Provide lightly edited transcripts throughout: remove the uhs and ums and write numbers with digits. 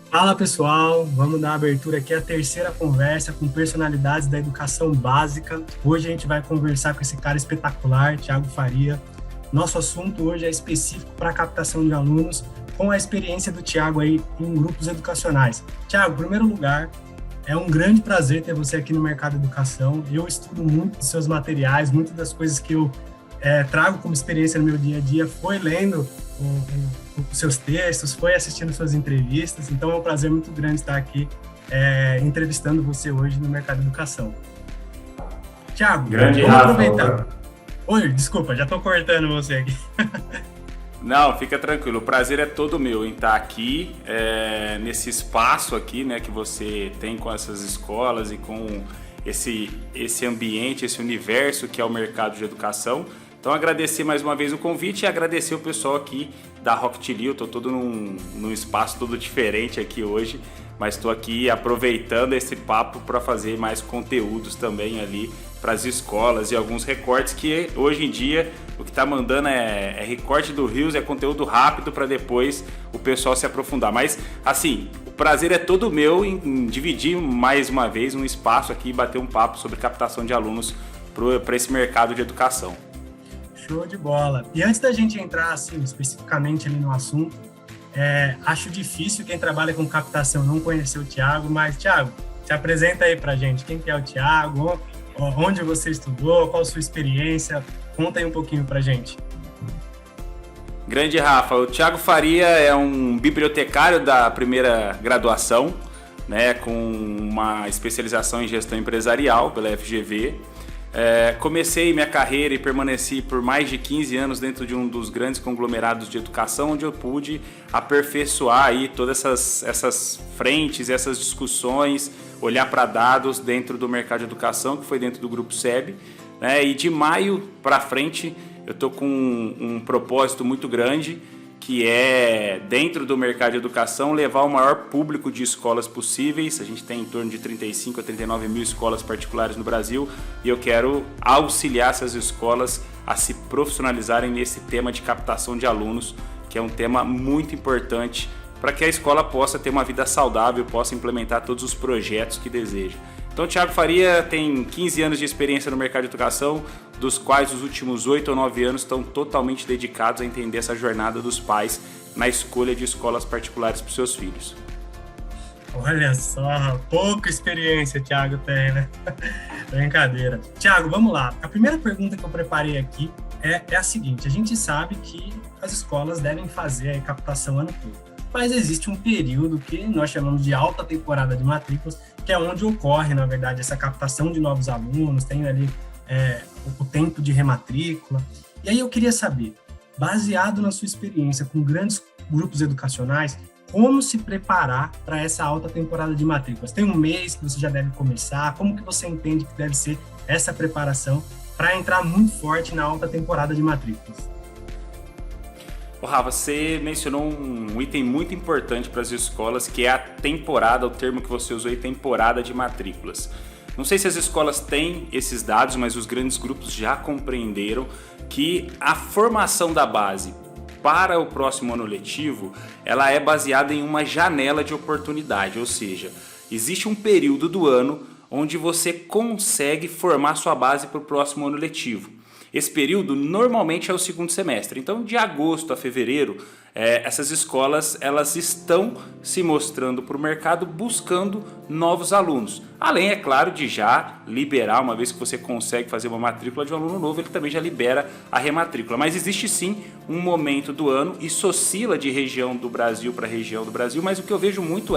Fala pessoal, vamos dar abertura aqui à terceira conversa com personalidades da educação básica. Hoje a gente vai conversar com esse cara espetacular, Thiago Faria. Nosso assunto hoje é específico para a captação de alunos, com a experiência do Thiago aí em grupos educacionais. Thiago, em primeiro lugar, é um grande prazer ter você aqui no Mercado Educação. Eu estudo muito dos seus materiais, muitas das coisas que eu trago como experiência no meu dia a dia foi lendo os seus textos, foi assistindo suas entrevistas, então é um prazer muito grande estar aqui entrevistando você hoje no Mercado Educação. Tiago, Grande vamos Rafa. aproveitar. Oi, desculpa, já estou cortando você aqui. Não, fica tranquilo. O prazer é todo meu em estar aqui, nesse espaço aqui, né, que você tem com essas escolas e com esse ambiente, esse universo que é o mercado de educação. Então, agradecer mais uma vez o convite e agradecer o pessoal aqui da Rocket Lee. Eu estou todo num espaço todo diferente aqui hoje, mas estou aqui aproveitando esse papo para fazer mais conteúdos também ali para as escolas e alguns recortes que hoje em dia o que está mandando é recorte do Reels, é conteúdo rápido para depois o pessoal se aprofundar. Mas, assim, o prazer é todo meu em dividir mais uma vez um espaço aqui e bater um papo sobre captação de alunos para esse mercado de educação. Show de bola. E antes da gente entrar assim, especificamente ali no assunto, acho difícil quem trabalha com captação não conhecer o Thiago, mas, Thiago, se apresenta aí pra gente. Quem que é o Thiago? Onde você estudou? Qual a sua experiência? Conta aí um pouquinho pra gente. Grande Rafa, o Thiago Faria é um bibliotecário da primeira graduação, né, com uma especialização em gestão empresarial pela FGV. Comecei minha carreira e permaneci por mais de 15 anos dentro de um dos grandes conglomerados de educação, onde eu pude aperfeiçoar aí todas essas frentes, essas discussões, olhar para dados dentro do mercado de educação, que foi dentro do Grupo SEB, né? E de maio para frente eu estou com um propósito muito grande, que é, dentro do mercado de educação, levar o maior público de escolas possíveis. A gente tem em torno de 35 a 39 mil escolas particulares no Brasil e eu quero auxiliar essas escolas a se profissionalizarem nesse tema de captação de alunos, que é um tema muito importante para que a escola possa ter uma vida saudável, possa implementar todos os projetos que deseja. Então, o Thiago Faria tem 15 anos de experiência no mercado de educação, dos quais os últimos 8 ou 9 anos estão totalmente dedicados a entender essa jornada dos pais na escolha de escolas particulares para os seus filhos. Olha só, pouca experiência Thiago tem, né? Brincadeira. Thiago, vamos lá. A primeira pergunta que eu preparei aqui é a seguinte: a gente sabe que as escolas devem fazer a captação ano todo, mas existe um período que nós chamamos de alta temporada de matrículas, que é onde ocorre, na verdade, essa captação de novos alunos, tem ali o tempo de rematrícula. E aí eu queria saber, baseado na sua experiência com grandes grupos educacionais, como se preparar para essa alta temporada de matrículas? Tem um mês que você já deve começar? Como que você entende que deve ser essa preparação para entrar muito forte na alta temporada de matrículas? Rafa, você mencionou um item muito importante para as escolas, que é a temporada, o termo que você usou aí, temporada de matrículas. Não sei se as escolas têm esses dados, mas os grandes grupos já compreenderam que a formação da base para o próximo ano letivo, ela é baseada em uma janela de oportunidade, ou seja, existe um período do ano onde você consegue formar sua base para o próximo ano letivo. Esse período normalmente é o segundo semestre. Então, de agosto a fevereiro, essas escolas elas estão se mostrando para o mercado buscando novos alunos. Além, é claro, de já liberar, uma vez que você consegue fazer uma matrícula de um aluno novo, ele também já libera a rematrícula. Mas existe sim um momento do ano, isso oscila de região do Brasil para região do Brasil, mas o que eu vejo muito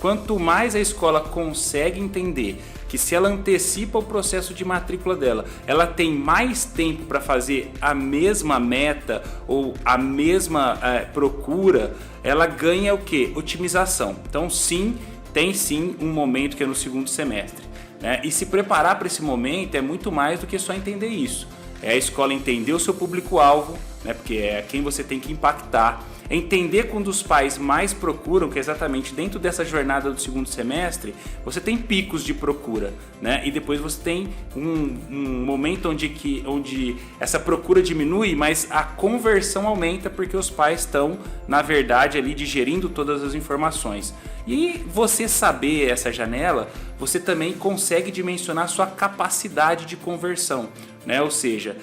quanto mais a escola consegue entender que se ela antecipa o processo de matrícula dela, ela tem mais tempo para fazer a mesma meta ou a mesma procura, ela ganha o quê? Otimização. Então sim, tem sim um momento que é no segundo semestre, né? E se preparar para esse momento é muito mais do que só entender isso. É a escola entender o seu público-alvo, né? Porque é quem você tem que impactar. Entender quando os pais mais procuram, que é exatamente dentro dessa jornada do segundo semestre, você tem picos de procura, né? E depois você tem um momento onde essa procura diminui, mas a conversão aumenta porque os pais estão, na verdade, ali digerindo todas as informações. E você saber essa janela, você também consegue dimensionar sua capacidade de conversão, né? Ou seja,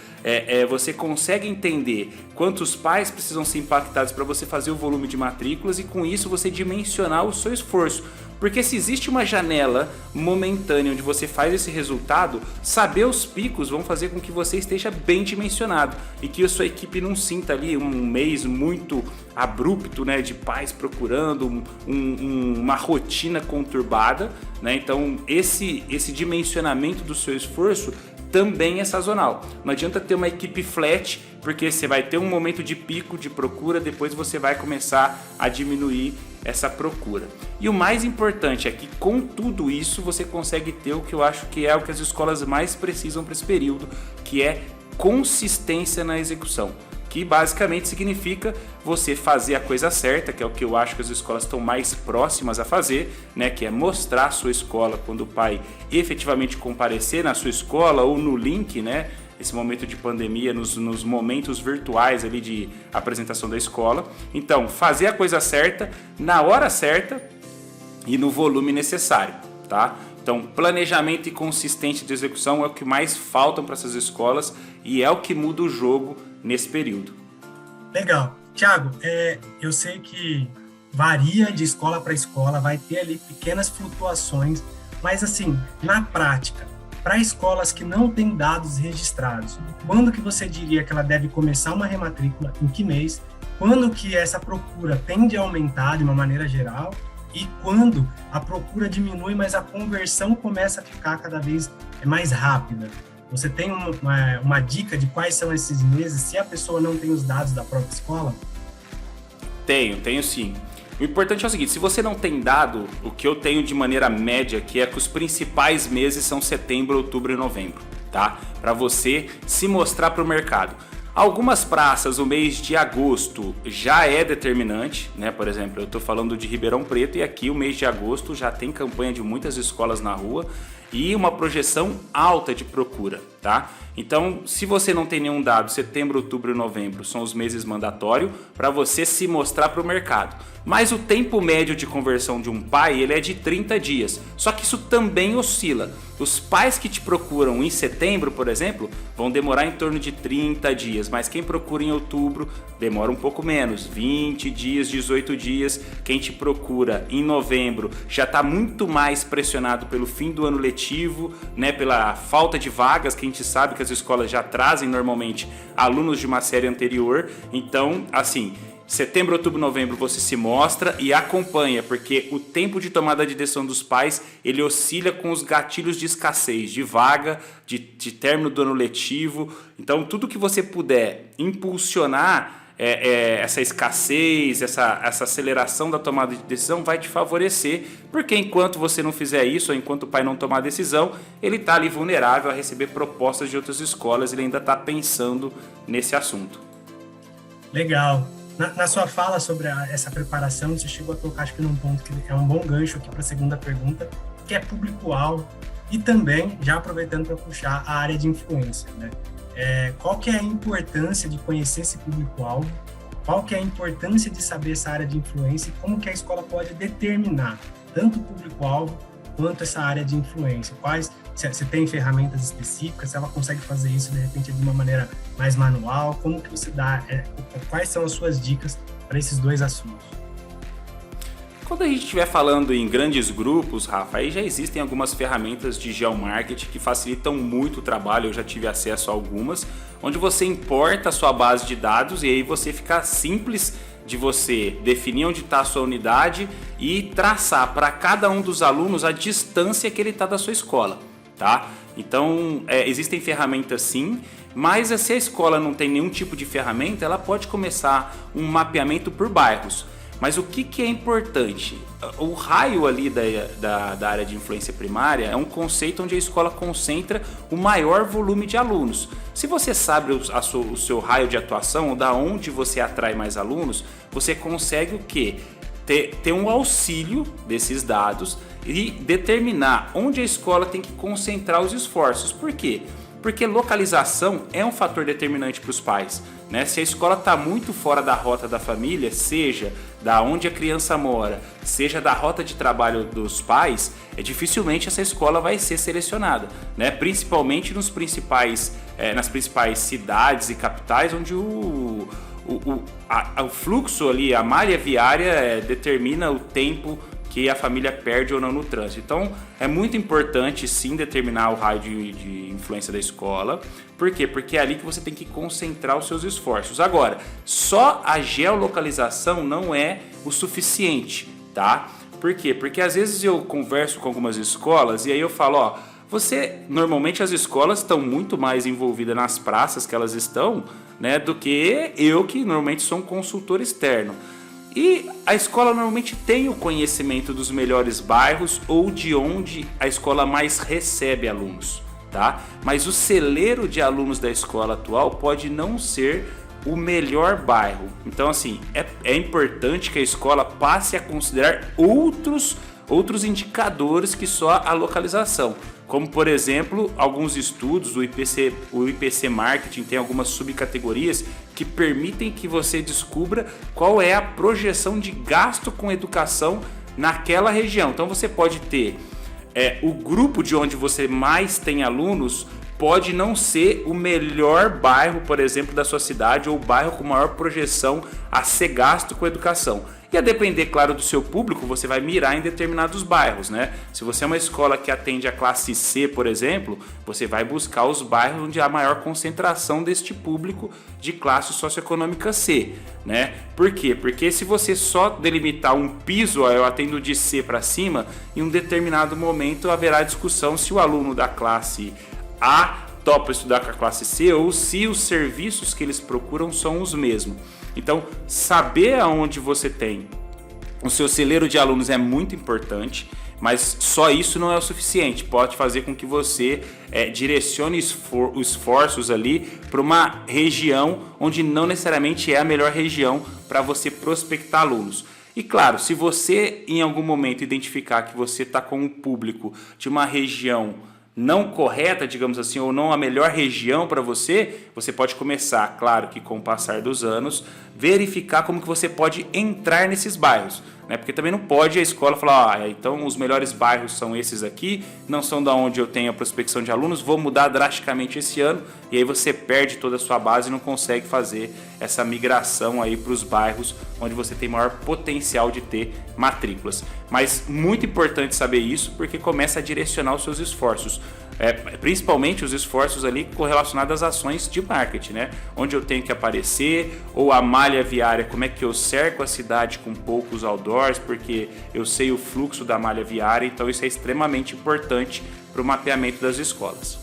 você consegue entender quantos pais precisam ser impactados para você fazer o volume de matrículas e com isso você dimensionar o seu esforço. Porque se existe uma janela momentânea onde você faz esse resultado, saber os picos vão fazer com que você esteja bem dimensionado e que a sua equipe não sinta ali um mês muito abrupto, né, de pais procurando uma rotina conturbada, né? Então esse dimensionamento do seu esforço também é sazonal. Não adianta ter uma equipe flat, porque você vai ter um momento de pico de procura, depois você vai começar a diminuir essa procura. E o mais importante é que com tudo isso você consegue ter o que eu acho que é o que as escolas mais precisam para esse período, que é consistência na execução. Que basicamente significa você fazer a coisa certa, que é o que eu acho que as escolas estão mais próximas a fazer, né? Que é mostrar a sua escola quando o pai efetivamente comparecer na sua escola ou no link, né? Esse momento de pandemia, nos momentos virtuais ali de apresentação da escola. Então, fazer a coisa certa, na hora certa e no volume necessário, tá? Então, planejamento e consistência de execução é o que mais faltam para essas escolas e é o que muda o jogo nesse período. Legal. Thiago, eu sei que varia de escola para escola, vai ter ali pequenas flutuações, mas assim, na prática, para escolas que não têm dados registrados, quando que você diria que ela deve começar uma rematrícula, em que mês, quando que essa procura tende a aumentar de uma maneira geral e quando a procura diminui, mas a conversão começa a ficar cada vez mais rápida? Você tem uma dica de quais são esses meses, se a pessoa não tem os dados da própria escola? Tenho sim. O importante é o seguinte, se você não tem dado, o que eu tenho de maneira média aqui é que os principais meses são setembro, outubro e novembro, tá? Para você se mostrar para o mercado. Algumas praças, o mês de agosto já é determinante, né? Por exemplo, eu estou falando de Ribeirão Preto e aqui o mês de agosto já tem campanha de muitas escolas na rua e uma projeção alta de procura, tá? Então, se você não tem nenhum dado, setembro, outubro e novembro são os meses mandatórios para você se mostrar para o mercado. Mas o tempo médio de conversão de um pai, ele é de 30 dias. Só que isso também oscila. Os pais que te procuram em setembro, por exemplo, vão demorar em torno de 30 dias, mas quem procura em outubro demora um pouco menos, 20 dias, 18 dias. Quem te procura em novembro já está muito mais pressionado pelo fim do ano letivo, né, pela falta de vagas, que a gente sabe que as escolas já trazem normalmente alunos de uma série anterior. Então, assim, setembro, outubro, novembro você se mostra e acompanha, porque o tempo de tomada de decisão dos pais, ele oscila com os gatilhos de escassez, de vaga, de término do ano letivo. Então, tudo que você puder impulsionar essa escassez, essa aceleração da tomada de decisão vai te favorecer, porque enquanto você não fizer isso, ou enquanto o pai não tomar a decisão, ele está ali vulnerável a receber propostas de outras escolas, ele ainda está pensando nesse assunto. Legal. Na sua fala sobre essa preparação, você chegou a tocar, acho que num ponto que é um bom gancho aqui para a segunda pergunta, que é público-alvo, e também, já aproveitando para puxar, a área de influência, né? Qual que é a importância de conhecer esse público-alvo? Qual que é a importância de saber essa área de influência e como que a escola pode determinar tanto o público-alvo quanto essa área de influência? Se tem ferramentas específicas, se ela consegue fazer isso, de repente, de uma maneira mais manual, como que você dá, quais são as suas dicas para esses dois assuntos? Quando a gente estiver falando em grandes grupos, Rafa, aí já existem algumas ferramentas de geomarketing que facilitam muito o trabalho, eu já tive acesso a algumas, onde você importa a sua base de dados e aí você fica simples de você definir onde está a sua unidade e traçar para cada um dos alunos a distância que ele está da sua escola, tá? Então, existem ferramentas sim, mas se a escola não tem nenhum tipo de ferramenta, ela pode começar um mapeamento por bairros. Mas o que é importante? O raio ali da área de influência primária é um conceito onde a escola concentra o maior volume de alunos. Se você sabe o seu raio de atuação, ou da onde você atrai mais alunos, você consegue o quê? Ter um auxílio desses dados e determinar onde a escola tem que concentrar os esforços. Por quê? Porque localização é um fator determinante para os pais. né? Se a escola está muito fora da rota da família, seja da onde a criança mora, seja da rota de trabalho dos pais, dificilmente essa escola vai ser selecionada, né? Principalmente nas principais cidades e capitais, onde o fluxo ali, a malha viária determina o tempo que a família perde ou não no trânsito. Então, é muito importante sim determinar o raio de influência da escola. Por quê? Porque é ali que você tem que concentrar os seus esforços. Agora, só a geolocalização não é o suficiente, tá? Por quê? Porque às vezes eu converso com algumas escolas e aí eu falo, normalmente as escolas estão muito mais envolvidas nas praças que elas estão, né, do que eu, que normalmente sou um consultor externo. E a escola normalmente tem o conhecimento dos melhores bairros ou de onde a escola mais recebe alunos, tá? Mas o celeiro de alunos da escola atual pode não ser o melhor bairro. Então, assim, é importante que a escola passe a considerar outros indicadores que só a localização. Como, por exemplo, alguns estudos, o IPC Marketing tem algumas subcategorias que permitem que você descubra qual é a projeção de gasto com educação naquela região. Então você pode ter o grupo de onde você mais tem alunos pode não ser o melhor bairro, por exemplo, da sua cidade ou o bairro com maior projeção a ser gasto com educação. E a depender, claro, do seu público, você vai mirar em determinados bairros, né? Se você é uma escola que atende a classe C, por exemplo, você vai buscar os bairros onde há maior concentração deste público de classe socioeconômica C, né? Por quê? Porque se você só delimitar um piso, eu atendo de C para cima, em um determinado momento haverá discussão se o aluno da classe A topa estudar com a classe C ou se os serviços que eles procuram são os mesmos. Então, saber aonde você tem o seu celeiro de alunos é muito importante, mas só isso não é o suficiente. Pode fazer com que você direcione esforços ali para uma região onde não necessariamente é a melhor região para você prospectar alunos. E claro, se você em algum momento identificar que você está com um público de uma região não correta, digamos assim, ou não a melhor região para você, você pode começar, claro que com o passar dos anos, verificar como que você pode entrar nesses bairros, né? Porque também não pode a escola falar, então os melhores bairros são esses aqui, não são da onde eu tenho a prospecção de alunos, vou mudar drasticamente esse ano, e aí você perde toda a sua base e não consegue fazer essa migração aí para os bairros onde você tem maior potencial de ter matrículas. Mas muito importante saber isso, porque começa a direcionar os seus esforços. Principalmente os esforços ali correlacionados às ações de marketing, né? Onde eu tenho que aparecer, ou a malha viária, como é que eu cerco a cidade com poucos outdoors, porque eu sei o fluxo da malha viária, então isso é extremamente importante para o mapeamento das escolas.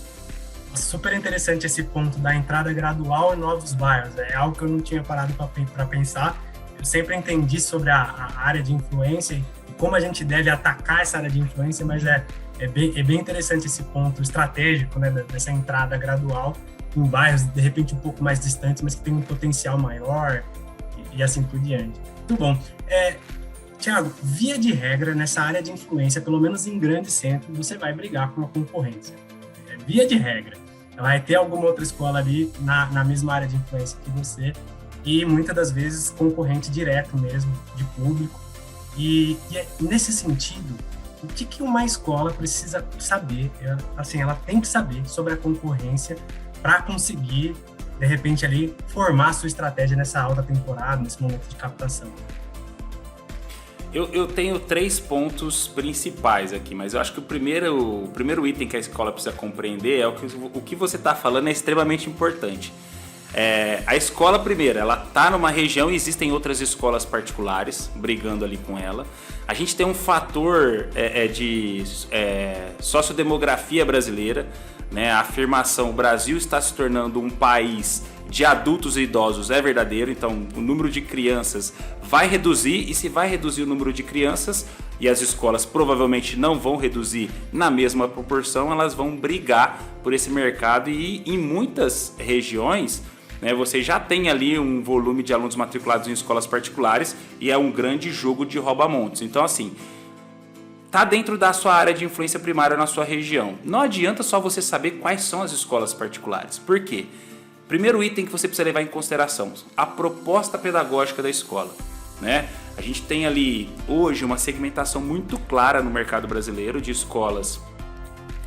Super interessante esse ponto da entrada gradual em novos bairros, é algo que eu não tinha parado para pensar. Eu sempre entendi sobre a área de influência e como a gente deve atacar essa área de influência, mas é bem interessante esse ponto estratégico, né, dessa entrada gradual em bairros, de repente, um pouco mais distantes, mas que tem um potencial maior e assim por diante. Muito bom. Tiago, via de regra, nessa área de influência, pelo menos em grandes centros, você vai brigar com a concorrência. Via de regra. Vai ter alguma outra escola ali na mesma área de influência que você e muitas das vezes concorrente direto mesmo, de público. E nesse sentido, o que uma escola precisa saber, assim, ela tem que saber sobre a concorrência para conseguir, de repente, ali, formar a sua estratégia nessa alta temporada, nesse momento de captação? Eu tenho 3 pontos principais aqui, mas eu acho que o primeiro item que a escola precisa compreender é o que você está falando é extremamente importante. A escola, primeiro, ela está numa região e existem outras escolas particulares brigando ali com ela. A gente tem um fator de sociodemografia brasileira, né? A afirmação: o Brasil está se tornando um país de adultos e idosos é verdadeiro, então o número de crianças vai reduzir, e se vai reduzir o número de crianças, e as escolas provavelmente não vão reduzir na mesma proporção, elas vão brigar por esse mercado, e em muitas regiões, né, você já tem ali um volume de alunos matriculados em escolas particulares e é um grande jogo de rouba-montes. Então, assim, tá dentro da sua área de influência primária na sua região. Não adianta só você saber quais são as escolas particulares. Por quê? Primeiro item que você precisa levar em consideração, a proposta pedagógica da escola, né? A gente tem ali hoje uma segmentação muito clara no mercado brasileiro de escolas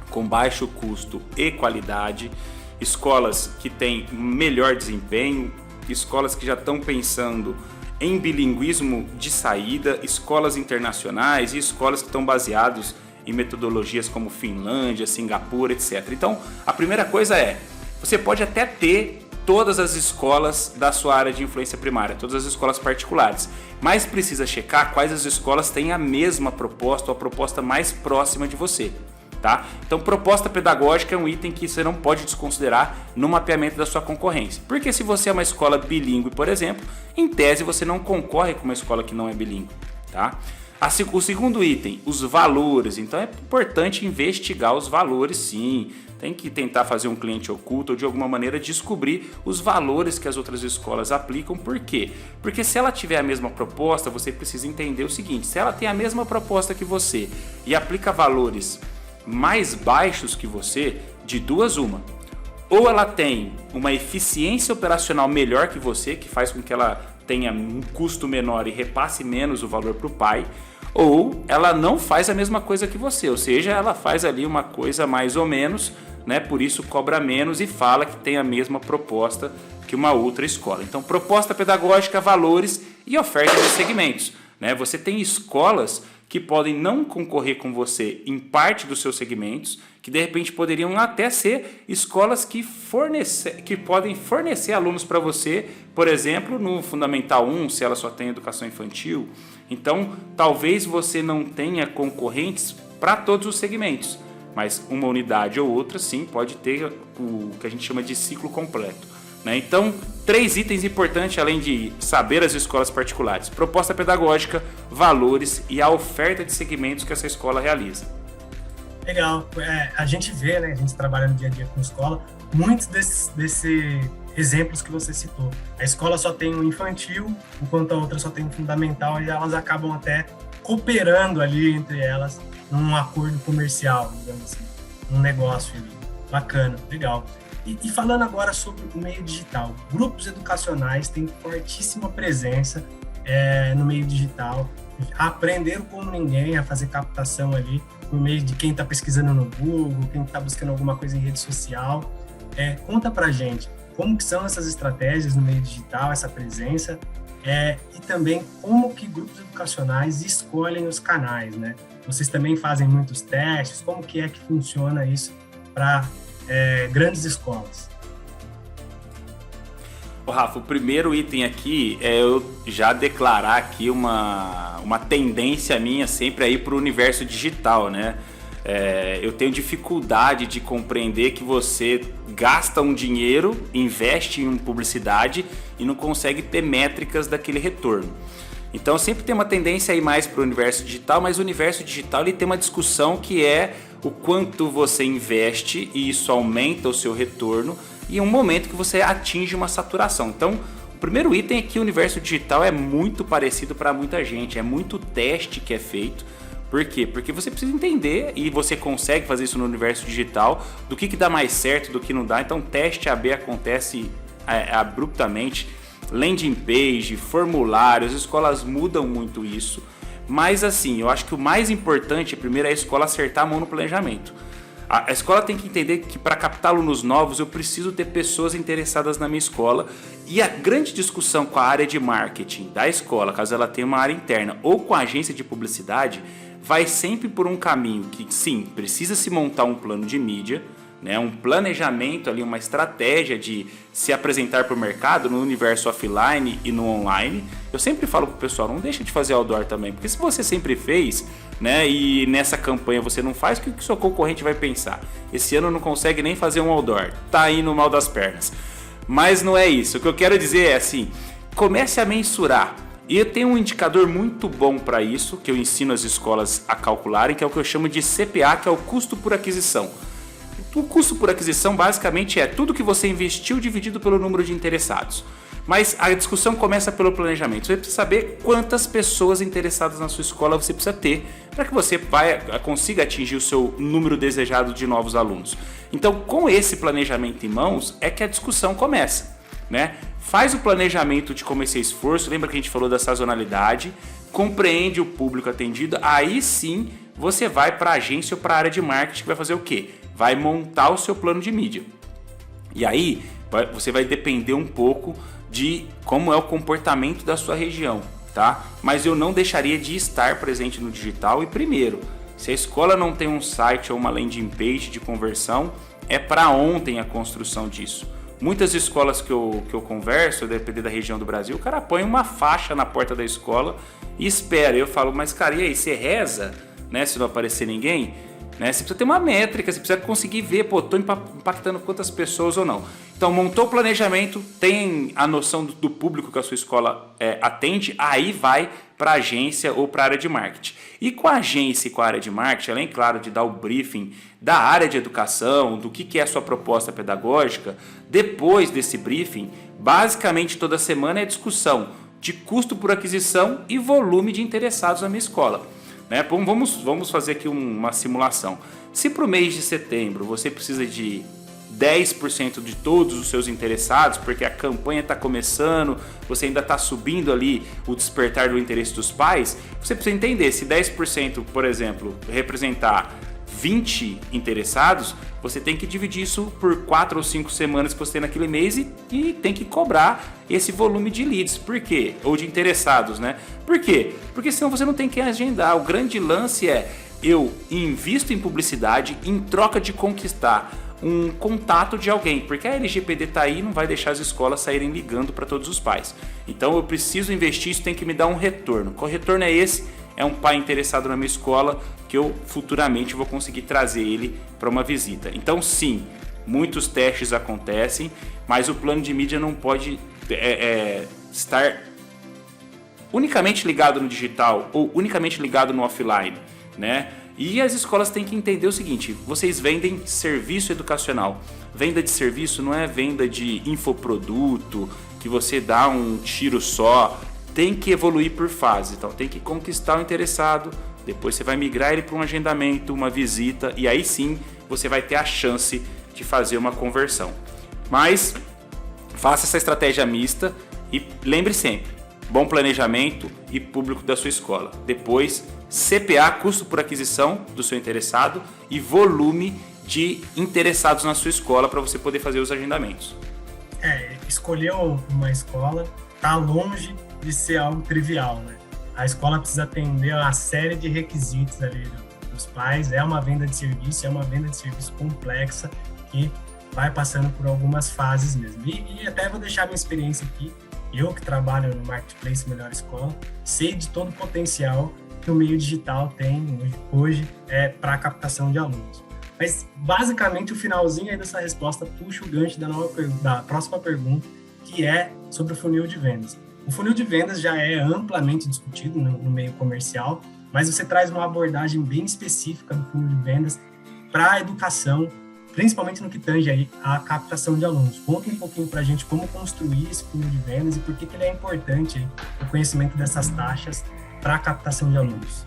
com baixo custo e qualidade, escolas que têm melhor desempenho, escolas que já estão pensando em bilinguismo de saída, escolas internacionais e escolas que estão baseadas em metodologias como Finlândia, Singapura, etc. Então, a primeira coisa é, você pode até ter todas as escolas da sua área de influência primária, todas as escolas particulares, mas precisa checar quais as escolas têm a mesma proposta ou a proposta mais próxima de você. Tá? Então, proposta pedagógica é um item que você não pode desconsiderar no mapeamento da sua concorrência. Porque se você é uma escola bilíngue, por exemplo, em tese você não concorre com uma escola que não é bilíngue. Tá? O segundo item, os valores. Então é importante investigar os valores, sim. Tem que tentar fazer um cliente oculto ou de alguma maneira descobrir os valores que as outras escolas aplicam. Por quê? Porque se ela tiver a mesma proposta, você precisa entender o seguinte: se ela tem a mesma proposta que você e aplica valores mais baixos que você, de duas uma. Ou ela tem uma eficiência operacional melhor que você, que faz com que ela tenha um custo menor e repasse menos o valor para o pai, ou ela não faz a mesma coisa que você, ou seja, ela faz ali uma coisa mais ou menos, né? Por isso cobra menos e fala que tem a mesma proposta que uma outra escola. Então, proposta pedagógica, valores e oferta de segmentos, né? Você tem escolas que podem não concorrer com você em parte dos seus segmentos, que de repente poderiam até ser escolas que podem fornecer alunos para você, por exemplo, no Fundamental 1, se ela só tem educação infantil. Então, talvez você não tenha concorrentes para todos os segmentos, mas uma unidade ou outra, sim, pode ter o que a gente chama de ciclo completo. Então, 3 itens importantes, além de saber as escolas particulares: proposta pedagógica, valores e a oferta de segmentos que essa escola realiza. Legal. A gente vê, né, a gente trabalha no dia a dia com escola, muitos desses exemplos que você citou. A escola só tem um infantil, enquanto a outra só tem um fundamental, e elas acabam até cooperando ali entre elas num acordo comercial, digamos assim, um negócio ali. Bacana, legal. E falando agora sobre o meio digital, grupos educacionais têm fortíssima presença no meio digital, aprenderam como ninguém a fazer captação ali, por meio de quem está pesquisando no Google, quem está buscando alguma coisa em rede social. Conta pra gente como que são essas estratégias no meio digital, essa presença, e também como que grupos educacionais escolhem os canais, né? Vocês também fazem muitos testes, como que funciona isso para grandes escolas? Rafa, o primeiro item aqui é eu já declarar aqui uma tendência minha sempre a ir para o universo digital, né? Eu tenho dificuldade de compreender que você gasta um dinheiro, investe em publicidade e não consegue ter métricas daquele retorno. Então sempre tem uma tendência a ir mais para o universo digital, mas o universo digital ele tem uma discussão que é o quanto você investe e isso aumenta o seu retorno e um momento que você atinge uma saturação. Então, o primeiro item é que o universo digital é muito parecido para muita gente, é muito teste que é feito. Por quê? Porque você precisa entender, e você consegue fazer isso no universo digital, do que dá mais certo, do que não dá. Então, teste AB acontece abruptamente, landing page, formulários, as escolas mudam muito isso. Mas assim, eu acho que o mais importante, primeiro, é a escola acertar a mão no planejamento. A escola tem que entender que para captar alunos novos eu preciso ter pessoas interessadas na minha escola, e a grande discussão com a área de marketing da escola, caso ela tenha uma área interna, ou com a agência de publicidade, vai sempre por um caminho que sim, precisa se montar um plano de mídia, né, um planejamento ali, uma estratégia de se apresentar para o mercado no universo offline e no online. Eu sempre falo para o pessoal, não deixa de fazer outdoor também, porque se você sempre fez, né, e nessa campanha você não faz, o que o seu concorrente vai pensar? Esse ano não consegue nem fazer um outdoor, tá indo mal das pernas. Mas não é isso, o que eu quero dizer é assim, comece a mensurar. E eu tenho um indicador muito bom para isso, que eu ensino as escolas a calcularem, que é o que eu chamo de CPA, que é o custo por aquisição. O custo por aquisição basicamente é tudo que você investiu dividido pelo número de interessados. Mas a discussão começa pelo planejamento. Você precisa saber quantas pessoas interessadas na sua escola você precisa ter para que você consiga atingir o seu número desejado de novos alunos. Então, com esse planejamento em mãos, é que a discussão começa, né? Faz o planejamento de como esse esforço, lembra que a gente falou da sazonalidade, compreende o público atendido, aí sim você vai para a agência ou para a área de marketing que vai fazer o quê? Vai montar o seu plano de mídia. E aí você vai depender um pouco de como é o comportamento da sua região, tá? Mas eu não deixaria de estar presente no digital. E primeiro, se a escola não tem um site ou uma landing page de conversão, é para ontem a construção disso. Muitas escolas que eu converso, dependendo da região do Brasil, o cara põe uma faixa na porta da escola e espera. Eu falo, mas cara, e aí, você reza, né, se não aparecer ninguém? Né? Você precisa ter uma métrica, você precisa conseguir ver, estou impactando quantas pessoas ou não. Então, montou o planejamento, tem a noção do público que a sua escola atende, aí vai para a agência ou para a área de marketing. E com a agência e com a área de marketing, além, claro, de dar o briefing da área de educação, do que é a sua proposta pedagógica, depois desse briefing, basicamente toda semana é discussão de custo por aquisição e volume de interessados na minha escola. Né? Vamos fazer aqui uma simulação. Se para o mês de setembro você precisa de 10% de todos os seus interessados, porque a campanha está começando, você ainda está subindo ali o despertar do interesse dos pais, você precisa entender, se 10%, por exemplo, representar 20 interessados, você tem que dividir isso por 4 ou 5 semanas que você tem naquele mês e tem que cobrar esse volume de leads. Por quê? Ou de interessados, né? Por quê? Porque senão você não tem quem agendar. O grande lance é, eu invisto em publicidade em troca de conquistar um contato de alguém, porque a LGPD está aí e não vai deixar as escolas saírem ligando para todos os pais. Então eu preciso investir, isso tem que me dar um retorno. Qual retorno é esse? É um pai interessado na minha escola que eu futuramente vou conseguir trazer ele para uma visita. Então sim, muitos testes acontecem, mas o plano de mídia não pode estar unicamente ligado no digital ou unicamente ligado no offline, né? E as escolas têm que entender o seguinte, vocês vendem serviço educacional. Venda de serviço não é venda de infoproduto, que você dá um tiro só. Tem que evoluir por fase. Então tem que conquistar o interessado, depois você vai migrar ele para um agendamento, uma visita, e aí sim você vai ter a chance de fazer uma conversão. Mas faça essa estratégia mista e lembre sempre, bom planejamento e público da sua escola. Depois, CPA, custo por aquisição do seu interessado e volume de interessados na sua escola para você poder fazer os agendamentos. Escolher uma escola está longe de ser algo trivial, né? A escola precisa atender a uma série de requisitos ali dos pais, é uma venda de serviço complexa que vai passando por algumas fases mesmo. E até vou deixar minha experiência aqui, eu que trabalho no Marketplace Melhor Escola, sei de todo o potencial que o meio digital tem hoje para a captação de alunos. Mas, basicamente, o finalzinho aí dessa resposta puxa o gancho da próxima pergunta, que é sobre o funil de vendas. O funil de vendas já é amplamente discutido no meio comercial, mas você traz uma abordagem bem específica do funil de vendas para a educação, principalmente no que tange aí a captação de alunos. Conta um pouquinho para a gente como construir esse funil de vendas e por que ele é importante, aí, o conhecimento dessas taxas para a captação de alunos.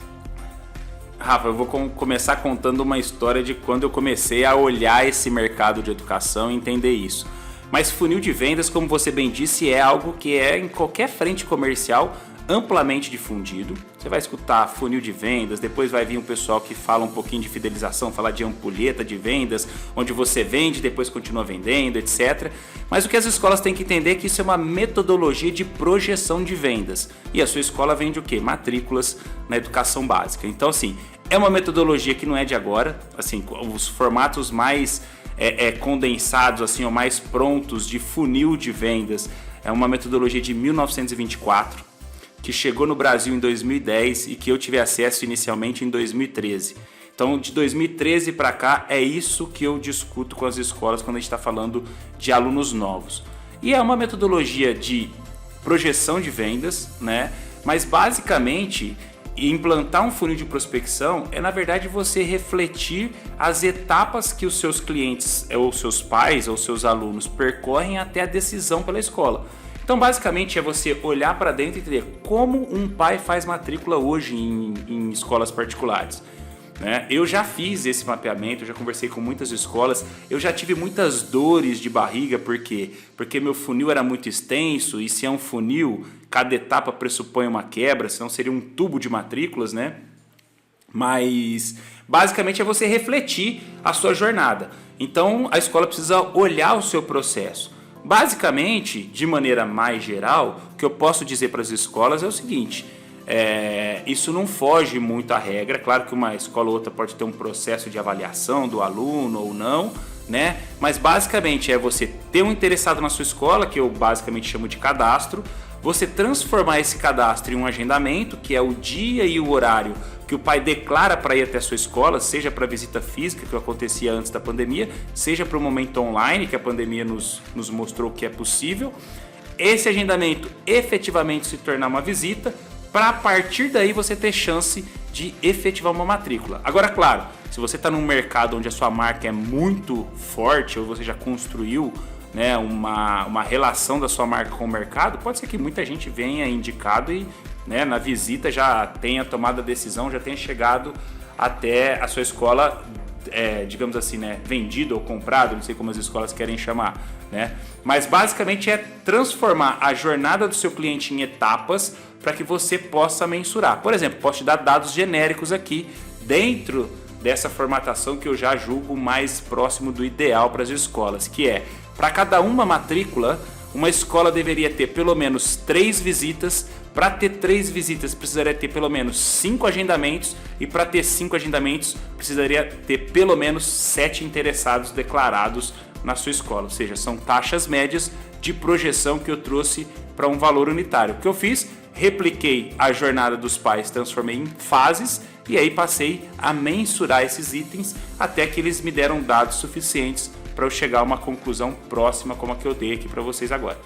Rafa, eu vou começar contando uma história de quando eu comecei a olhar esse mercado de educação e entender isso. Mas funil de vendas, como você bem disse, é algo que é em qualquer frente comercial amplamente difundido. Você vai escutar funil de vendas, depois vai vir um pessoal que fala um pouquinho de fidelização, falar de ampulheta de vendas, onde você vende, depois continua vendendo, etc. Mas o que as escolas têm que entender é que isso é uma metodologia de projeção de vendas. E a sua escola vende o quê? Matrículas na educação básica. Então, assim, é uma metodologia que não é de agora, assim, os formatos mais condensados, assim, ou mais prontos de funil de vendas, é uma metodologia de 1924, que chegou no Brasil em 2010 e que eu tive acesso inicialmente em 2013. Então, de 2013 para cá, é isso que eu discuto com as escolas quando a gente está falando de alunos novos. E é uma metodologia de projeção de vendas, né? Mas basicamente, implantar um funil de prospecção é, na verdade, você refletir as etapas que os seus clientes, ou seus pais, ou seus alunos percorrem até a decisão pela escola. Então, basicamente, é você olhar para dentro e entender como um pai faz matrícula hoje em escolas particulares. Né? Eu já fiz esse mapeamento, já conversei com muitas escolas, eu já tive muitas dores de barriga, por quê? Porque meu funil era muito extenso, e se é um funil, cada etapa pressupõe uma quebra, senão seria um tubo de matrículas, né? Mas basicamente é você refletir a sua jornada. Então a escola precisa olhar o seu processo. Basicamente, de maneira mais geral, o que eu posso dizer para as escolas é o seguinte: isso não foge muito à regra. Claro que uma escola ou outra pode ter um processo de avaliação do aluno ou não, né? Mas basicamente é você ter um interessado na sua escola, que eu basicamente chamo de cadastro, você transformar esse cadastro em um agendamento, que é o dia e o horário que o pai declara para ir até a sua escola, seja para visita física, que acontecia antes da pandemia, seja para o momento online, que a pandemia nos mostrou que é possível. Esse agendamento efetivamente se tornar uma visita, para a partir daí você ter chance de efetivar uma matrícula. Agora, claro, se você está num mercado onde a sua marca é muito forte, ou você já construiu, né, uma relação da sua marca com o mercado, pode ser que muita gente venha indicado e, né, na visita já tenha tomado a decisão, já tenha chegado até a sua escola, digamos assim, né, vendido ou comprado, não sei como as escolas querem chamar, né? Mas basicamente é transformar a jornada do seu cliente em etapas para que você possa mensurar. Por exemplo, posso te dar dados genéricos aqui dentro dessa formatação que eu já julgo mais próximo do ideal para as escolas, que é, para cada uma matrícula, uma escola deveria ter pelo menos 3 visitas. Para ter 3 visitas, precisaria ter pelo menos 5 agendamentos. E para ter 5 agendamentos, precisaria ter pelo menos 7 interessados declarados na sua escola. Ou seja, são taxas médias de projeção que eu trouxe para um valor unitário. O que eu fiz? Repliquei a jornada dos pais, transformei em fases e aí passei a mensurar esses itens até que eles me deram dados suficientes para eu chegar a uma conclusão próxima como a que eu dei aqui para vocês agora.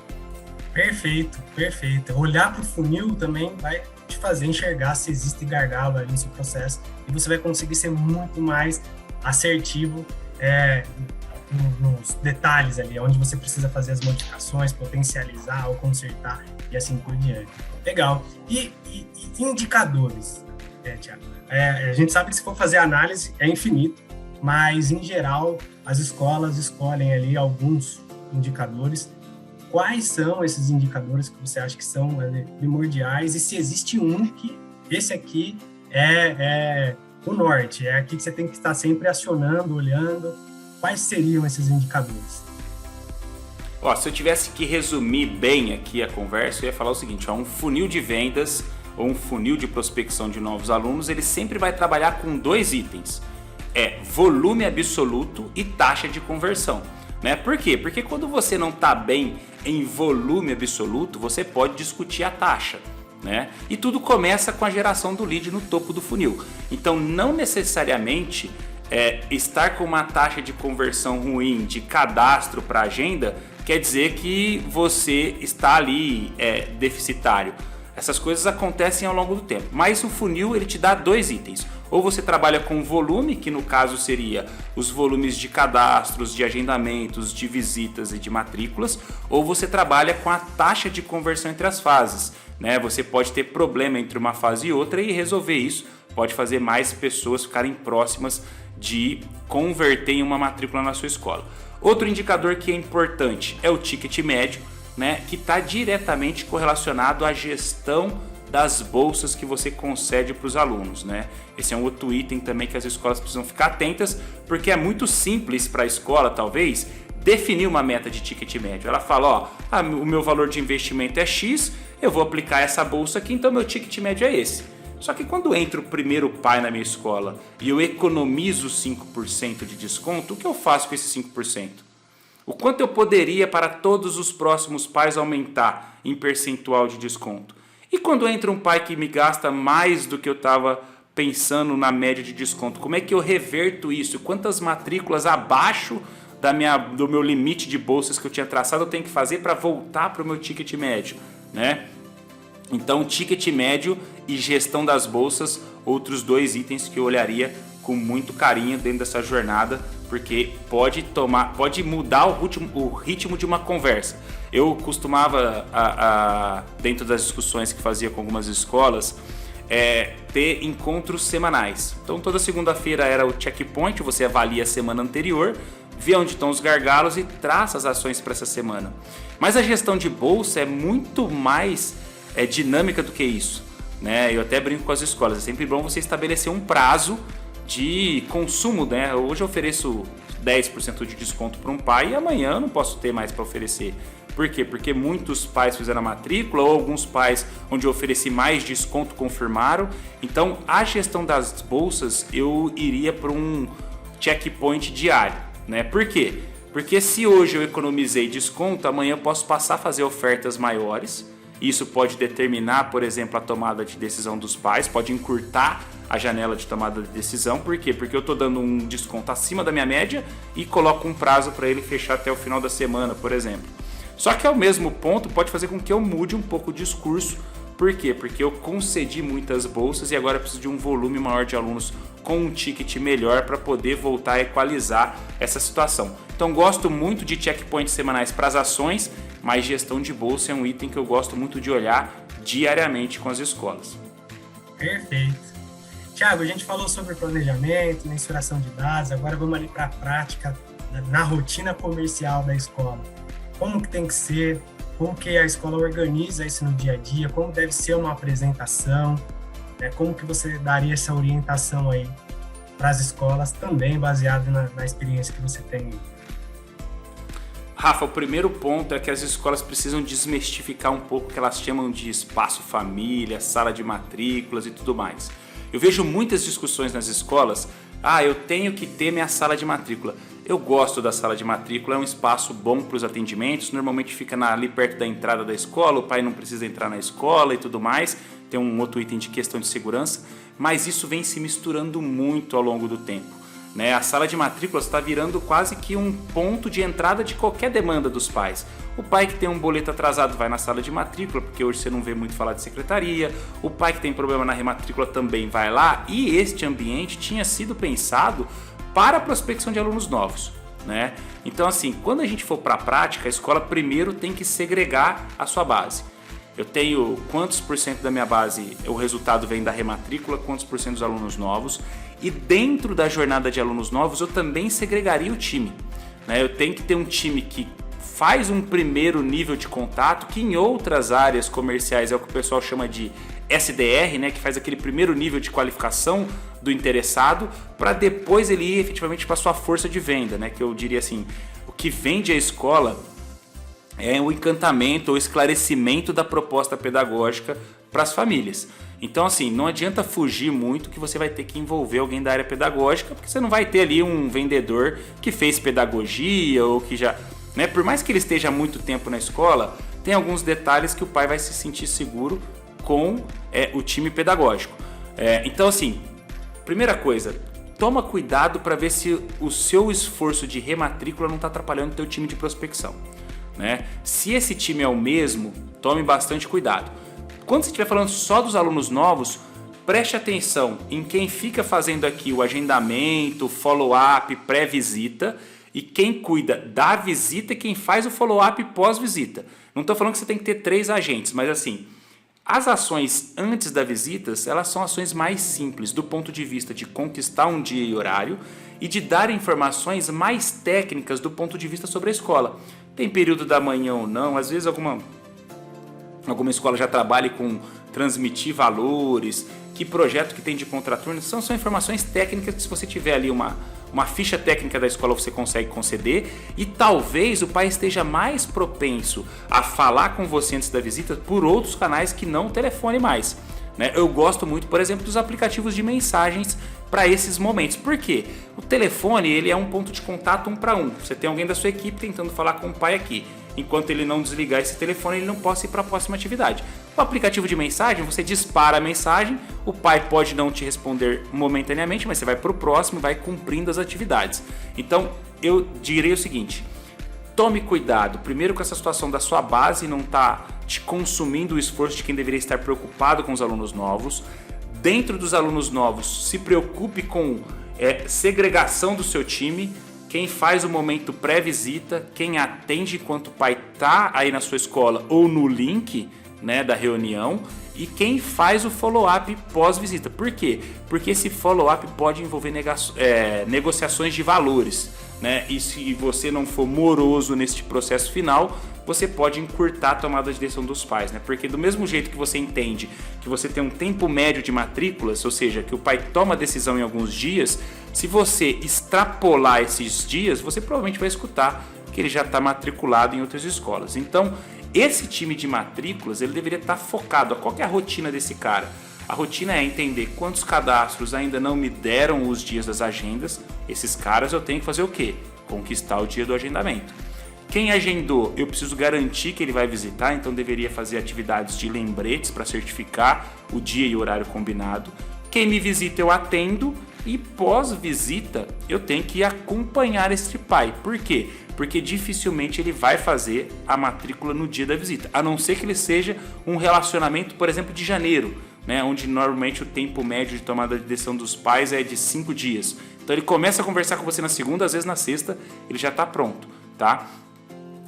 Perfeito, perfeito. Olhar para o funil também vai te fazer enxergar se existe gargalo ali no seu processo e você vai conseguir ser muito mais assertivo nos detalhes ali, onde você precisa fazer as modificações, potencializar ou consertar e assim por diante. Legal. E indicadores, Thiago? A gente sabe que se for fazer análise é infinito, mas em geral as escolas escolhem ali alguns indicadores. Quais são esses indicadores que você acha que são primordiais e se existe um que esse aqui é o norte, é aqui que você tem que estar sempre acionando, olhando? Quais seriam esses indicadores? Se eu tivesse que resumir bem aqui a conversa, eu ia falar o seguinte: um funil de vendas ou um funil de prospecção de novos alunos, ele sempre vai trabalhar com 2 itens: volume absoluto e taxa de conversão. Né? Por quê? Porque quando você não está bem em volume absoluto, você pode discutir a taxa. Né? E tudo começa com a geração do lead no topo do funil. Então, não necessariamente estar com uma taxa de conversão ruim de cadastro para agenda quer dizer que você está ali deficitário. Essas coisas acontecem ao longo do tempo. Mas o funil ele te dá 2 itens. Ou você trabalha com volume, que no caso seria os volumes de cadastros, de agendamentos, de visitas e de matrículas, ou você trabalha com a taxa de conversão entre as fases. Né? Você pode ter problema entre uma fase e outra e resolver isso pode fazer mais pessoas ficarem próximas de converter em uma matrícula na sua escola. Outro indicador que é importante é o ticket médio, né, que está diretamente correlacionado à gestão das bolsas que você concede para os alunos. Né? Esse é um outro item também que as escolas precisam ficar atentas, porque é muito simples para a escola, talvez, definir uma meta de ticket médio. Ela fala, o meu valor de investimento é X, eu vou aplicar essa bolsa aqui, então meu ticket médio é esse. Só que quando entra o primeiro pai na minha escola e eu economizo 5% de desconto, o que eu faço com esse 5%? O quanto eu poderia para todos os próximos pais aumentar em percentual de desconto? E quando entra um pai que me gasta mais do que eu estava pensando na média de desconto, como é que eu reverto isso? Quantas matrículas abaixo do meu limite de bolsas que eu tinha traçado eu tenho que fazer para voltar para o meu ticket médio? Né? Então, ticket médio e gestão das bolsas, outros 2 itens que eu olharia com muito carinho dentro dessa jornada porque pode mudar o ritmo de uma conversa. Eu costumava, dentro das discussões que fazia com algumas escolas, ter encontros semanais. Então toda segunda-feira era o checkpoint, você avalia a semana anterior, vê onde estão os gargalos e traça as ações para essa semana. Mas a gestão de bolsa é muito mais dinâmica do que isso, né? Eu até brinco com as escolas, é sempre bom você estabelecer um prazo de consumo, né? Hoje eu ofereço 10% de desconto para um pai e amanhã eu não posso ter mais para oferecer. Por quê? Porque muitos pais fizeram a matrícula ou alguns pais onde eu ofereci mais desconto confirmaram. Então a gestão das bolsas eu iria para um checkpoint diário, né? Por quê? Porque se hoje eu economizei desconto, amanhã eu posso passar a fazer ofertas maiores. Isso pode determinar, por exemplo, a tomada de decisão dos pais, pode encurtar a janela de tomada de decisão. Por quê? Porque eu estou dando um desconto acima da minha média e coloco um prazo para ele fechar até o final da semana, por exemplo. Só que ao mesmo ponto pode fazer com que eu mude um pouco o discurso. Por quê? Porque eu concedi muitas bolsas e agora eu preciso de um volume maior de alunos com um ticket melhor para poder voltar a equalizar essa situação. Então gosto muito de checkpoints semanais para as ações, mas gestão de bolsa é um item que eu gosto muito de olhar diariamente com as escolas. Perfeito. Tiago, a gente falou sobre planejamento, mensuração de dados, agora vamos ali para a prática, na rotina comercial da escola. Como que tem que ser, como que a escola organiza isso no dia a dia, como deve ser uma apresentação, né? Como que você daria essa orientação aí para as escolas, também baseado na experiência que você tem? Rafa, o primeiro ponto é que as escolas precisam desmistificar um pouco o que elas chamam de espaço família, sala de matrículas e tudo mais. Eu vejo muitas discussões nas escolas, eu tenho que ter minha sala de matrícula. Eu gosto da sala de matrícula, é um espaço bom para os atendimentos, normalmente fica ali perto da entrada da escola, o pai não precisa entrar na escola e tudo mais, tem um outro item de questão de segurança, mas isso vem se misturando muito ao longo do tempo. Né? A sala de matrícula está virando quase que um ponto de entrada de qualquer demanda dos pais. O pai que tem um boleto atrasado vai na sala de matrícula, porque hoje você não vê muito falar de secretaria. O pai que tem problema na rematrícula também vai lá. E este ambiente tinha sido pensado para a prospecção de alunos novos. Né? Então, assim, quando a gente for para a prática, a escola primeiro tem que segregar a sua base. Eu tenho quantos por cento da minha base, o resultado vem da rematrícula, quantos por cento dos alunos novos. E dentro da jornada de alunos novos, eu também segregaria o time. Né? Eu tenho que ter um time que faz um primeiro nível de contato, que em outras áreas comerciais é o que o pessoal chama de SDR, né? Que faz aquele primeiro nível de qualificação do interessado, para depois ele ir efetivamente para a sua força de venda. Né? Que eu diria assim, o que vende a escola é o encantamento ou esclarecimento da proposta pedagógica para as famílias. Então, assim, não adianta fugir muito que você vai ter que envolver alguém da área pedagógica, porque você não vai ter ali um vendedor que fez pedagogia ou que já... Né? Por mais que ele esteja há muito tempo na escola, tem alguns detalhes que o pai vai se sentir seguro com o time pedagógico. Então, assim, primeira coisa, toma cuidado para ver se o seu esforço de rematrícula não está atrapalhando o teu time de prospecção. Né? Se esse time é o mesmo, tome bastante cuidado. Quando você estiver falando só dos alunos novos, preste atenção em quem fica fazendo aqui o agendamento, follow-up, pré-visita, e quem cuida da visita e quem faz o follow-up pós-visita. Não estou falando que você tem que ter 3 agentes, mas assim, as ações antes da visita, elas são ações mais simples do ponto de vista de conquistar um dia e horário e de dar informações mais técnicas do ponto de vista sobre a escola. Tem período da manhã ou não, às vezes alguma escola já trabalha com transmitir valores, que projeto que tem de contraturno, são informações técnicas que se você tiver ali uma ficha técnica da escola você consegue conceder, e talvez o pai esteja mais propenso a falar com você antes da visita por outros canais que não o telefone mais. Né? Eu gosto muito, por exemplo, dos aplicativos de mensagens para esses momentos. Por quê? O telefone ele é um ponto de contato 1 para 1. Você tem alguém da sua equipe tentando falar com o pai aqui. Enquanto ele não desligar esse telefone, ele não pode ir para a próxima atividade. O aplicativo de mensagem, você dispara a mensagem, o pai pode não te responder momentaneamente, mas você vai para o próximo e vai cumprindo as atividades. Então, eu diria o seguinte, tome cuidado, primeiro com essa situação da sua base não estar te consumindo o esforço de quem deveria estar preocupado com os alunos novos. Dentro dos alunos novos, se preocupe com segregação do seu time. quem faz o momento pré-visita, quem atende enquanto o pai está aí na sua escola ou no link, né, da reunião, e quem faz o follow-up pós-visita. Por quê? Porque esse follow-up pode envolver negociações de valores, né? E se você não for moroso neste processo final, você pode encurtar a tomada de decisão dos pais, né? Porque do mesmo jeito que você entende que você tem um tempo médio de matrículas, ou seja, que o pai toma a decisão em alguns dias, se você extrapolar esses dias, você provavelmente vai escutar que ele já está matriculado em outras escolas. Então, esse time de matrículas, ele deveria estar focado. Qual que é a rotina desse cara? A rotina é entender quantos cadastros ainda não me deram os dias das agendas. Esses caras eu tenho que fazer o quê? Conquistar o dia do agendamento. Quem agendou, eu preciso garantir que ele vai visitar, então deveria fazer atividades de lembretes para certificar o dia e o horário combinado. Quem me visita eu atendo e pós-visita eu tenho que acompanhar esse pai. Por quê? Porque dificilmente ele vai fazer a matrícula no dia da visita, a não ser que ele seja um relacionamento, por exemplo, de janeiro, né, onde normalmente o tempo médio de tomada de decisão dos pais é de 5 dias. Então ele começa a conversar com você na segunda, às vezes na sexta, ele já está pronto, tá?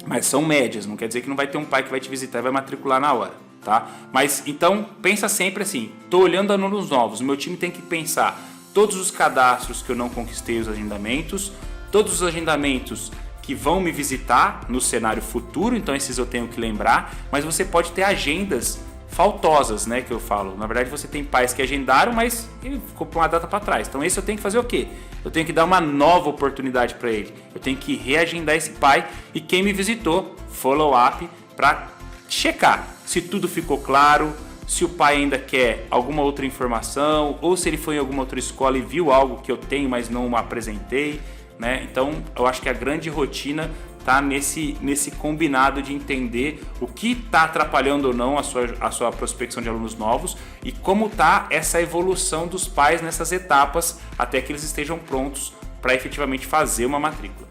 Mas são médias, não quer dizer que não vai ter um pai que vai te visitar e vai matricular na hora, tá? Mas então pensa sempre assim, estou olhando alunos novos, o meu time tem que pensar todos os cadastros que eu não conquistei os agendamentos, todos os agendamentos que vão me visitar no cenário futuro, então esses eu tenho que lembrar, mas você pode ter agendas faltosas, né, que eu falo. Na verdade você tem pais que agendaram, mas ele ficou para uma data para trás. Então esse eu tenho que fazer o quê? Eu tenho que dar uma nova oportunidade para ele. Eu tenho que reagendar esse pai e quem me visitou, follow-up, para checar se tudo ficou claro, se o pai ainda quer alguma outra informação, ou se ele foi em alguma outra escola e viu algo que eu tenho, mas não apresentei, né? Então eu acho que a grande rotina está nesse combinado de entender o que está atrapalhando ou não a sua prospecção de alunos novos e como está essa evolução dos pais nessas etapas até que eles estejam prontos para efetivamente fazer uma matrícula.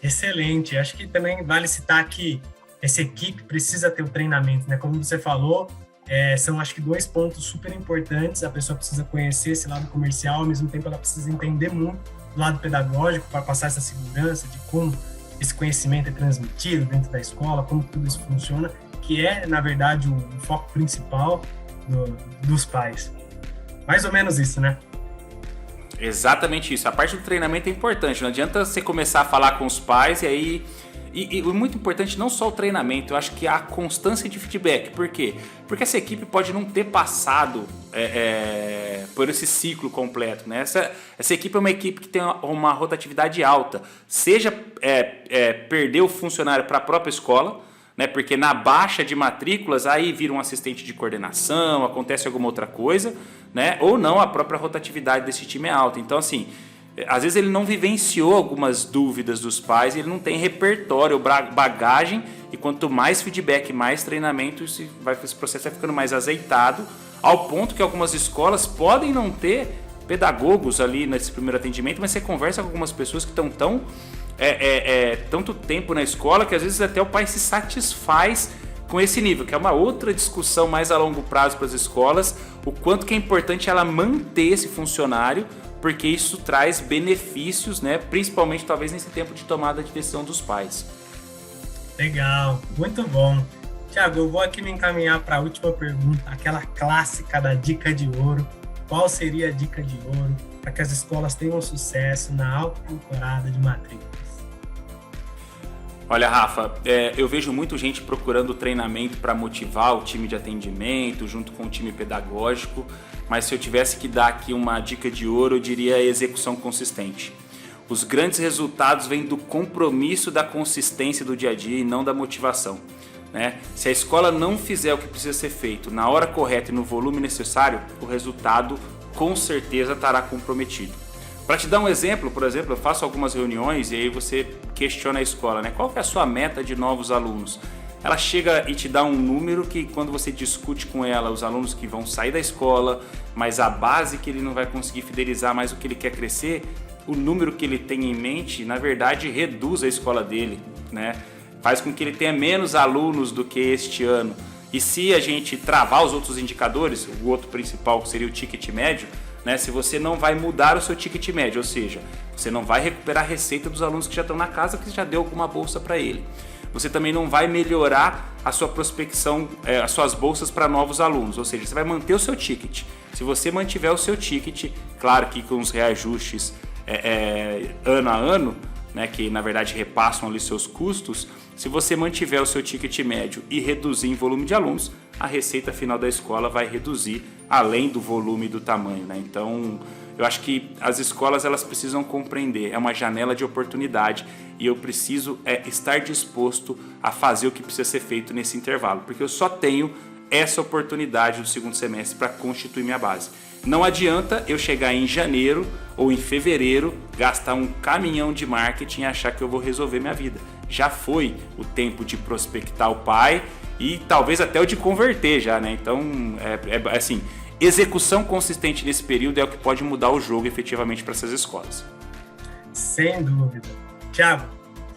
Excelente. Acho que também vale citar que essa equipe precisa ter o treinamento, né? Como você falou, são acho que 2 pontos super importantes. A pessoa precisa conhecer esse lado comercial, ao mesmo tempo ela precisa entender muito do lado pedagógico para passar essa segurança de como esse conhecimento é transmitido dentro da escola, como tudo isso funciona, que é, na verdade, o foco principal dos pais. Mais ou menos isso, né? Exatamente isso. A parte do treinamento é importante. Não adianta você começar a falar com os pais e aí... E muito importante não só o treinamento, eu acho que a constância de feedback. Por quê? Porque essa equipe pode não ter passado por esse ciclo completo, né? Essa equipe é uma equipe que tem uma rotatividade alta. Seja perder o funcionário para a própria escola, né? Porque na baixa de matrículas aí vira um assistente de coordenação, acontece alguma outra coisa, né? Ou não, a própria rotatividade desse time é alta. Então, assim... Às vezes ele não vivenciou algumas dúvidas dos pais, ele não tem repertório, bagagem, e quanto mais feedback, mais treinamento, esse processo vai ficando mais azeitado, ao ponto que algumas escolas podem não ter pedagogos ali nesse primeiro atendimento, mas você conversa com algumas pessoas que estão tanto tempo na escola que às vezes até o pai se satisfaz com esse nível, que é uma outra discussão mais a longo prazo para as escolas, o quanto que é importante ela manter esse funcionário, porque isso traz benefícios, né? Principalmente talvez nesse tempo de tomada de decisão dos pais. Legal, muito bom. Tiago, eu vou aqui me encaminhar para a última pergunta, aquela clássica da dica de ouro. Qual seria a dica de ouro para que as escolas tenham sucesso na alta temporada de matrículas? Olha, Rafa, eu vejo muita gente procurando treinamento para motivar o time de atendimento, junto com o time pedagógico, mas se eu tivesse que dar aqui uma dica de ouro, eu diria a execução consistente. Os grandes resultados vêm do compromisso da consistência do dia a dia e não da motivação, né? Se a escola não fizer o que precisa ser feito na hora correta e no volume necessário, o resultado com certeza estará comprometido. Para te dar um exemplo, por exemplo, eu faço algumas reuniões e aí você questiona a escola, né? Qual que é a sua meta de novos alunos? Ela chega e te dá um número que quando você discute com ela, os alunos que vão sair da escola, mas a base que ele não vai conseguir fidelizar mais o que ele quer crescer, o número que ele tem em mente, na verdade, reduz a escola dele, né? Faz com que ele tenha menos alunos do que este ano. E se a gente travar os outros indicadores, o outro principal que seria o ticket médio, né, se você não vai mudar o seu ticket médio, ou seja, você não vai recuperar a receita dos alunos que já estão na casa, que já deu alguma bolsa para ele. Você também não vai melhorar a sua prospecção, as suas bolsas para novos alunos, ou seja, você vai manter o seu ticket. Se você mantiver o seu ticket, claro que com os reajustes ano a ano, né, que na verdade repassam ali seus custos, se você mantiver o seu ticket médio e reduzir em volume de alunos, a receita final da escola vai reduzir além do volume e do tamanho, né? Então, eu acho que as escolas elas precisam compreender, é uma janela de oportunidade e eu preciso estar disposto a fazer o que precisa ser feito nesse intervalo, porque eu só tenho essa oportunidade do segundo semestre para constituir minha base. Não adianta eu chegar em janeiro ou em fevereiro, gastar um caminhão de marketing e achar que eu vou resolver minha vida. Já foi o tempo de prospectar o pai e talvez até o de converter já, né? Então, assim, execução consistente nesse período é o que pode mudar o jogo efetivamente para essas escolas. Sem dúvida. Thiago,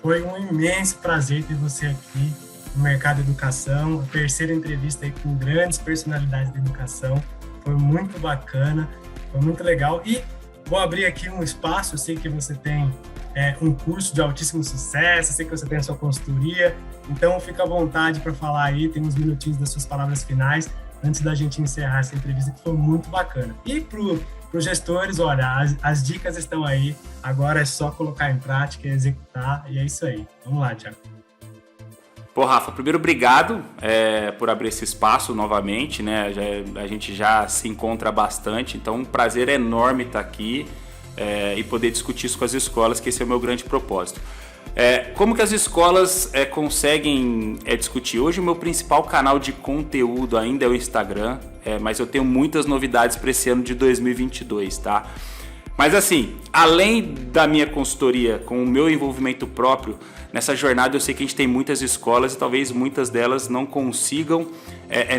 foi um imenso prazer ter você aqui no Mercado Educação, a terceira entrevista aí com grandes personalidades da educação. Foi muito bacana, foi muito legal. E vou abrir aqui um espaço, eu sei que você tem um curso de altíssimo sucesso, eu sei que você tem a sua consultoria, então fica à vontade para falar aí, tem uns minutinhos das suas palavras finais, antes da gente encerrar essa entrevista, que foi muito bacana. E para os gestores, olha, as dicas estão aí, agora é só colocar em prática, executar, e é isso aí. Vamos lá, Thiago. Pô, Rafa, primeiro obrigado por abrir esse espaço novamente, né? A gente já se encontra bastante, então um prazer enorme estar aqui e poder discutir isso com as escolas, que esse é o meu grande propósito. Como que as escolas conseguem discutir? Hoje o meu principal canal de conteúdo ainda é o Instagram, mas eu tenho muitas novidades para esse ano de 2022, tá? Mas assim, além da minha consultoria, com o meu envolvimento próprio, nessa jornada eu sei que a gente tem muitas escolas e talvez muitas delas não consigam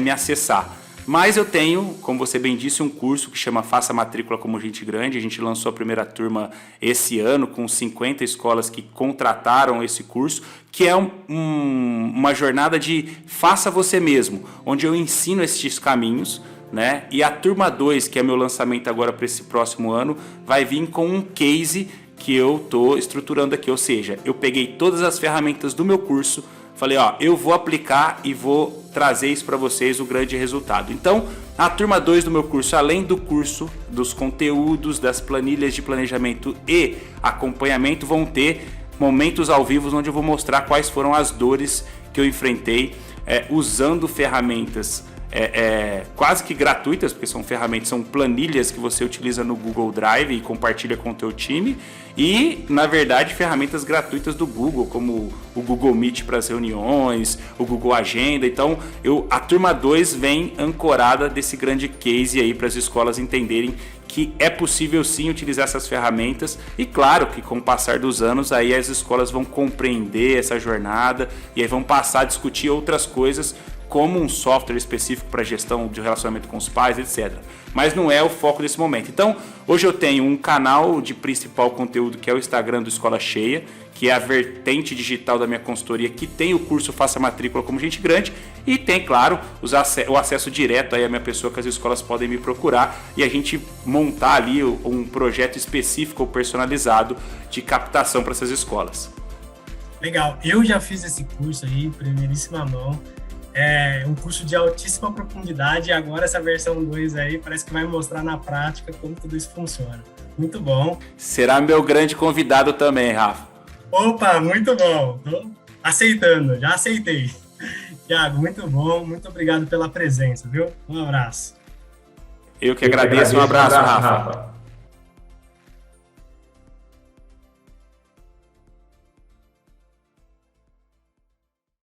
me acessar. Mas eu tenho, como você bem disse, um curso que chama Faça Matrícula como Gente Grande. A gente lançou a primeira turma esse ano com 50 escolas que contrataram esse curso, que é uma jornada de faça você mesmo, onde eu ensino esses caminhos, né? E a turma 2, que é meu lançamento agora para esse próximo ano, vai vir com um case que eu estou estruturando aqui, ou seja, eu peguei todas as ferramentas do meu curso, falei, ó, eu vou aplicar e vou trazer isso para vocês, o grande resultado. Então, a turma 2 do meu curso, além do curso, dos conteúdos, das planilhas de planejamento e acompanhamento, vão ter momentos ao vivo onde eu vou mostrar quais foram as dores que eu enfrentei usando ferramentas quase que gratuitas, porque são ferramentas, são planilhas que você utiliza no Google Drive e compartilha com o teu time, e na verdade ferramentas gratuitas do Google, como o Google Meet para as reuniões, o Google Agenda. Então a turma 2 vem ancorada desse grande case aí para as escolas entenderem que é possível sim utilizar essas ferramentas, e claro que com o passar dos anos aí as escolas vão compreender essa jornada e aí vão passar a discutir outras coisas, como um software específico para gestão de relacionamento com os pais, etc. Mas não é o foco desse momento. Então, hoje eu tenho um canal de principal conteúdo que é o Instagram do Escola Cheia, que é a vertente digital da minha consultoria, que tem o curso Faça Matrícula como Gente Grande, e tem, claro, o acesso direto aí à minha pessoa, que as escolas podem me procurar e a gente montar ali um projeto específico ou personalizado de captação para essas escolas. Legal, eu já fiz esse curso aí, em primeiríssima mão. É um curso de altíssima profundidade, e agora essa versão 2 aí parece que vai mostrar na prática como tudo isso funciona. Muito bom. Será meu grande convidado também, Rafa. Opa, muito bom. Tô aceitando, já aceitei. Thiago, muito bom, muito obrigado pela presença, viu? Um abraço. Eu que agradeço, um abraço, Rafa.